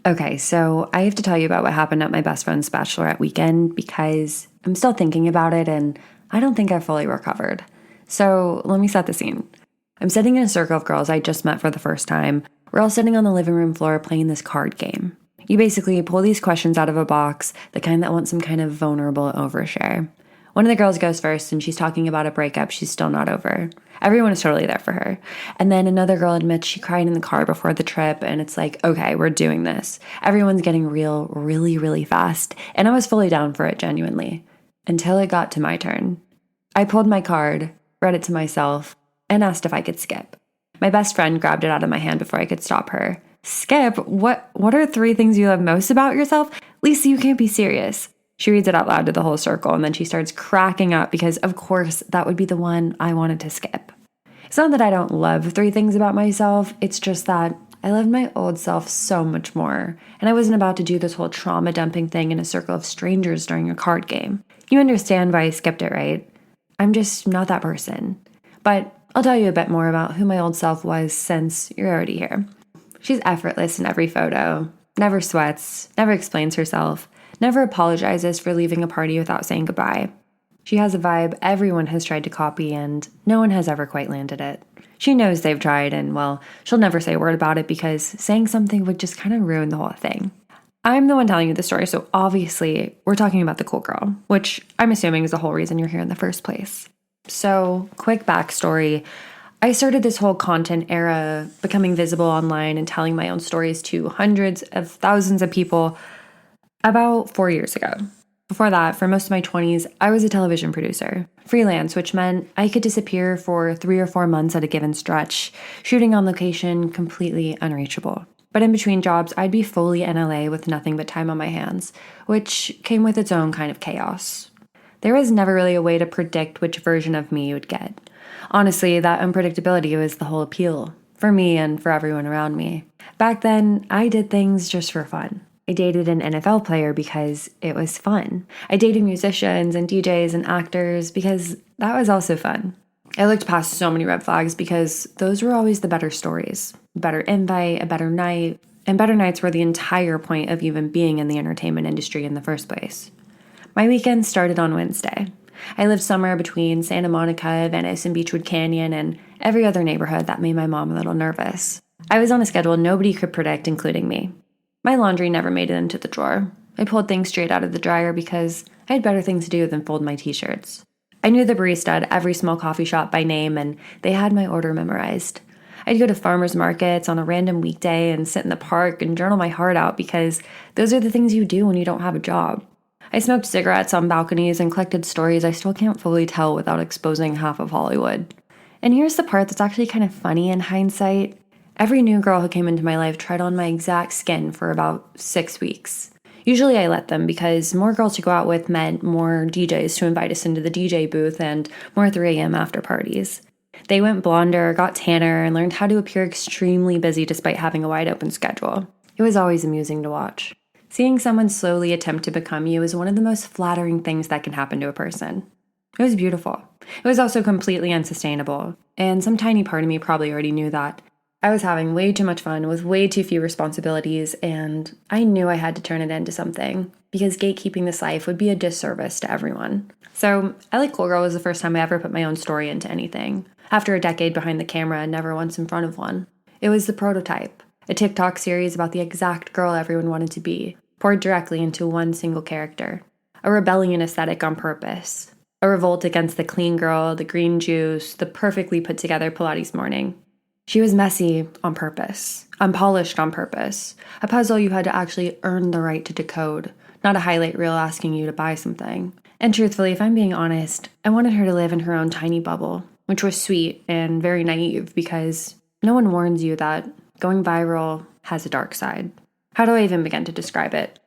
Okay, so I have to tell you about what happened at my best friend's bachelorette weekend because I'm still thinking about it and I don't think I've fully recovered. So let me set the scene. I'm sitting in a circle of girls I just met for the first time. We're all sitting on the living room floor playing this card game. You basically pull these questions out of a box, the kind that want some kind of vulnerable overshare. One of the girls goes first and she's talking about a breakup she's still not over. Everyone is totally there for her. And then another girl admits she cried in the car before the trip, and it's like, okay, we're doing this. Everyone's getting real really, really fast, and I was fully down for it genuinely. Until it got to my turn. I pulled my card, read it to myself, and asked if I could skip. My best friend grabbed it out of my hand before I could stop her. Skip? What are 3 things you love most about yourself? Lisa, you can't be serious. She reads it out loud to the whole circle, and then she starts cracking up because, of course, that would be the one I wanted to skip. It's not that I don't love 3 things about myself, it's just that I loved my old self so much more, and I wasn't about to do this whole trauma dumping thing in a circle of strangers during a card game. You understand why I skipped it, right? I'm just not that person. But I'll tell you a bit more about who my old self was since you're already here. She's effortless in every photo, never sweats, never explains herself, never apologizes for leaving a party without saying goodbye. She has a vibe everyone has tried to copy, and no one has ever quite landed it. She knows they've tried, and well, she'll never say a word about it because saying something would just kind of ruin the whole thing. I'm the one telling you the story, so obviously we're talking about the cool girl, which I'm assuming is the whole reason you're here in the first place. So, quick backstory. I started this whole content era, becoming visible online and telling my own stories to hundreds of thousands of people about 4 years ago. Before that, for most of my 20s, I was a television producer, freelance, which meant I could disappear for 3 or 4 months at a given stretch, shooting on location, completely unreachable. But in between jobs, I'd be fully in LA with nothing but time on my hands, which came with its own kind of chaos. There was never really a way to predict which version of me you would get. Honestly, that unpredictability was the whole appeal, for me and for everyone around me. Back then, I did things just for fun. I dated an NFL player because it was fun. I dated musicians and DJs and actors because that was also fun. I looked past so many red flags because those were always the better stories. A better invite, a better night, and better nights were the entire point of even being in the entertainment industry in the first place. My weekend started on Wednesday. I lived somewhere between Santa Monica, Venice, and Beechwood Canyon, and every other neighborhood that made my mom a little nervous. I was on a schedule nobody could predict, including me. My laundry never made it into the drawer. I pulled things straight out of the dryer because I had better things to do than fold my t-shirts. I knew the barista at every small coffee shop by name, and they had my order memorized. I'd go to farmers markets on a random weekday and sit in the park and journal my heart out because those are the things you do when you don't have a job. I smoked cigarettes on balconies and collected stories I still can't fully tell without exposing half of Hollywood. And here's the part that's actually kind of funny in hindsight. Every new girl who came into my life tried on my exact skin for about 6 weeks. Usually I let them because more girls to go out with meant more DJs to invite us into the DJ booth and more 3 a.m. after parties. They went blonder, got tanner, and learned how to appear extremely busy despite having a wide open schedule. It was always amusing to watch. Seeing someone slowly attempt to become you is one of the most flattering things that can happen to a person. It was beautiful. It was also completely unsustainable, and some tiny part of me probably already knew that. I was having way too much fun with way too few responsibilities, and I knew I had to turn it into something, because gatekeeping this life would be a disservice to everyone. So, I Like Cool Girl was the first time I ever put my own story into anything. After a decade behind the camera and never once in front of one. It was the prototype, a TikTok series about the exact girl everyone wanted to be, poured directly into one single character. A rebellion aesthetic on purpose. A revolt against the clean girl, the green juice, the perfectly put together Pilates morning. She was messy on purpose, unpolished on purpose, a puzzle you had to actually earn the right to decode, not a highlight reel asking you to buy something. And truthfully, if I'm being honest, I wanted her to live in her own tiny bubble, which was sweet and very naive because no one warns you that going viral has a dark side. How do I even begin to describe it?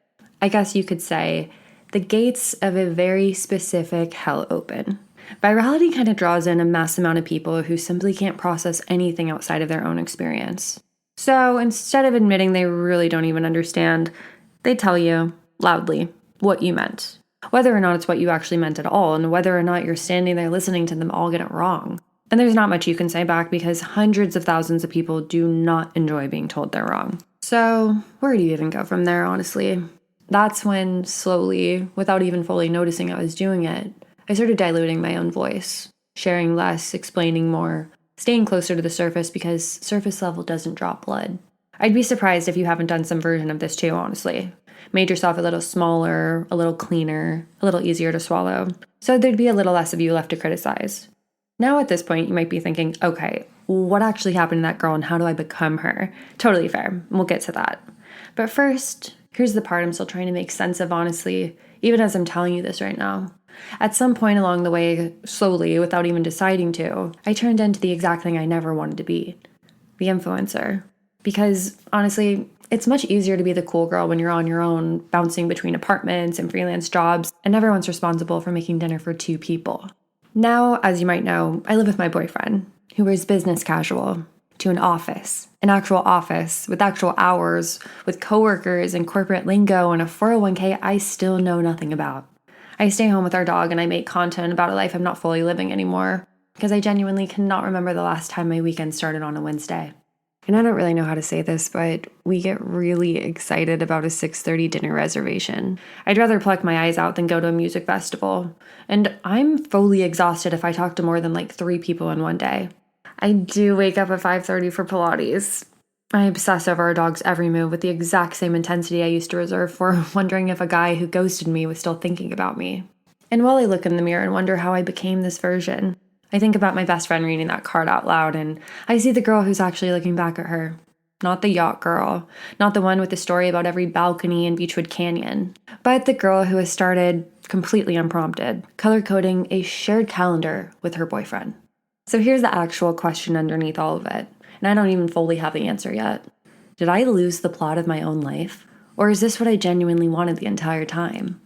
I guess you could say the gates of a very specific hell open. Virality kind of draws in a mass amount of people who simply can't process anything outside of their own experience. So instead of admitting they really don't even understand, they tell you, loudly, what you meant. Whether or not it's what you actually meant at all, and whether or not you're standing there listening to them all get it wrong. And there's not much you can say back because hundreds of thousands of people do not enjoy being told they're wrong. So where do you even go from there, honestly? That's when, slowly, without even fully noticing I was doing it, I started diluting my own voice, sharing less, explaining more, staying closer to the surface because surface level doesn't drop blood. I'd be surprised if you haven't done some version of this too, honestly. Made yourself a little smaller, a little cleaner, a little easier to swallow, so there'd be a little less of you left to criticize. Now at this point, you might be thinking, okay, what actually happened to that girl and how do I become her? Totally fair, and we'll get to that. But first, here's the part I'm still trying to make sense of, honestly, even as I'm telling you this right now. At some point along the way, slowly, without even deciding to, I turned into the exact thing I never wanted to be, the influencer. Because, honestly, it's much easier to be the cool girl when you're on your own, bouncing between apartments and freelance jobs, and everyone's responsible for making dinner for 2 people. Now, as you might know, I live with my boyfriend, who wears business casual to an office, an actual office with actual hours, with coworkers and corporate lingo and a 401k I still know nothing about. I stay home with our dog and I make content about a life I'm not fully living anymore, because I genuinely cannot remember the last time my weekend started on a Wednesday. And I don't really know how to say this, but we get really excited about a 6:30 dinner reservation. I'd rather pluck my eyes out than go to a music festival. And I'm fully exhausted if I talk to more than like 3 people in one day. I do wake up at 5:30 for Pilates. I obsess over our dog's every move with the exact same intensity I used to reserve for wondering if a guy who ghosted me was still thinking about me. And while I look in the mirror and wonder how I became this version, I think about my best friend reading that card out loud, and I see the girl who's actually looking back at her. Not the yacht girl, not the one with the story about every balcony in Beechwood Canyon, but the girl who has started, completely unprompted, color-coding a shared calendar with her boyfriend. So here's the actual question underneath all of it, and I don't even fully have the answer yet. Did I lose the plot of my own life? Or is this what I genuinely wanted the entire time?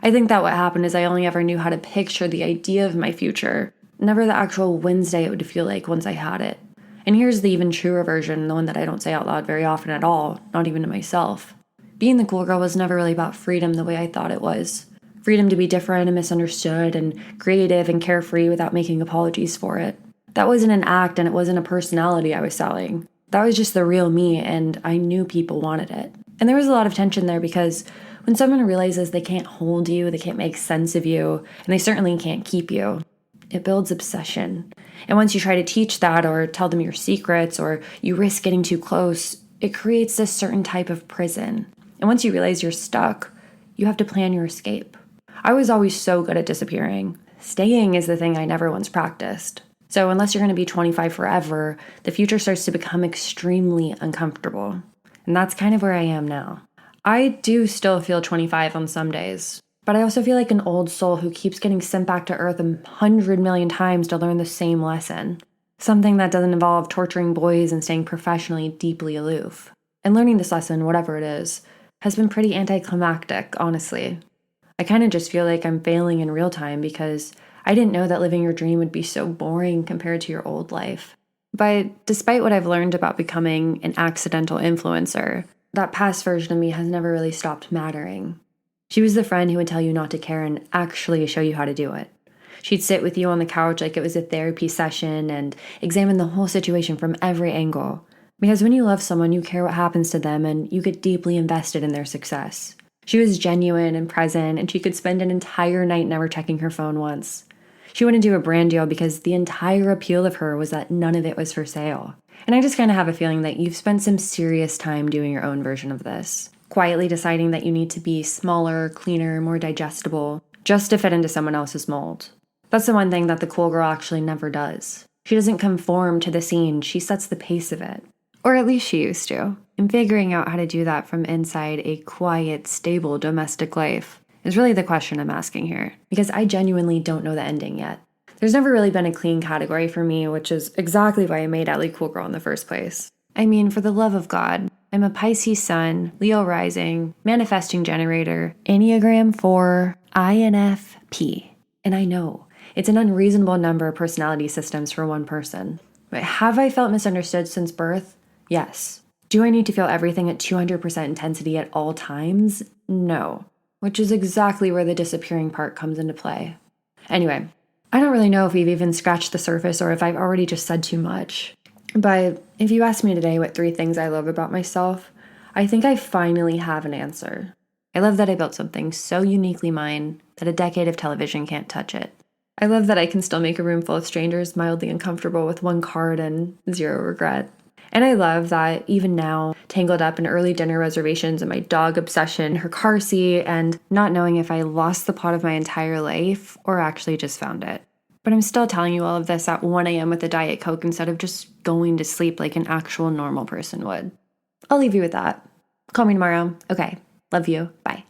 I think that what happened is I only ever knew how to picture the idea of my future, never the actual Wednesday it would feel like once I had it. And here's the even truer version, the one that I don't say out loud very often at all, not even to myself. Being the cool girl was never really about freedom the way I thought it was. Freedom to be different and misunderstood and creative and carefree without making apologies for it. That wasn't an act and it wasn't a personality I was selling. That was just the real me, and I knew people wanted it. And there was a lot of tension there because when someone realizes they can't hold you, they can't make sense of you, and they certainly can't keep you, it builds obsession. And once you try to teach that or tell them your secrets or you risk getting too close, it creates this certain type of prison. And once you realize you're stuck, you have to plan your escape. I was always so good at disappearing. Staying is the thing I never once practiced. So unless you're going to be 25 forever, the future starts to become extremely uncomfortable. And that's kind of where I am now. I do still feel 25 on some days. But I also feel like an old soul who keeps getting sent back to Earth 100 million times to learn the same lesson. Something that doesn't involve torturing boys and staying professionally deeply aloof. And learning this lesson, whatever it is, has been pretty anticlimactic, honestly. I kind of just feel like I'm failing in real time because I didn't know that living your dream would be so boring compared to your old life. But despite what I've learned about becoming an accidental influencer, that past version of me has never really stopped mattering. She was the friend who would tell you not to care and actually show you how to do it. She'd sit with you on the couch like it was a therapy session and examine the whole situation from every angle. Because when you love someone, you care what happens to them and you get deeply invested in their success. She was genuine and present, and she could spend an entire night never checking her phone once. She wouldn't do a brand deal because the entire appeal of her was that none of it was for sale. And I just kind of have a feeling that you've spent some serious time doing your own version of this. Quietly deciding that you need to be smaller, cleaner, more digestible, just to fit into someone else's mold. That's the one thing that the cool girl actually never does. She doesn't conform to the scene, she sets the pace of it. Or at least she used to. And figuring out how to do that from inside a quiet, stable domestic life is really the question I'm asking here. Because I genuinely don't know the ending yet. There's never really been a clean category for me, which is exactly why I made Ellie Cool Girl in the first place. I mean, for the love of God, I'm a Pisces Sun, Leo Rising, Manifesting Generator, Enneagram 4, INFP. And I know, it's an unreasonable number of personality systems for one person. But have I felt misunderstood since birth? Yes. Do I need to feel everything at 200% intensity at all times? No. Which is exactly where the disappearing part comes into play. Anyway, I don't really know if we've even scratched the surface or if I've already just said too much. But if you ask me today what 3 things I love about myself, I think I finally have an answer. I love that I built something so uniquely mine that a decade of television can't touch it. I love that I can still make a room full of strangers mildly uncomfortable with one card and zero regret. And I love that even now, tangled up in early dinner reservations and my dog obsession, her car seat, and not knowing if I lost the plot of my entire life or actually just found it. But I'm still telling you all of this at 1 a.m. with a Diet Coke instead of just going to sleep like an actual normal person would. I'll leave you with that. Call me tomorrow. Okay. Love you. Bye.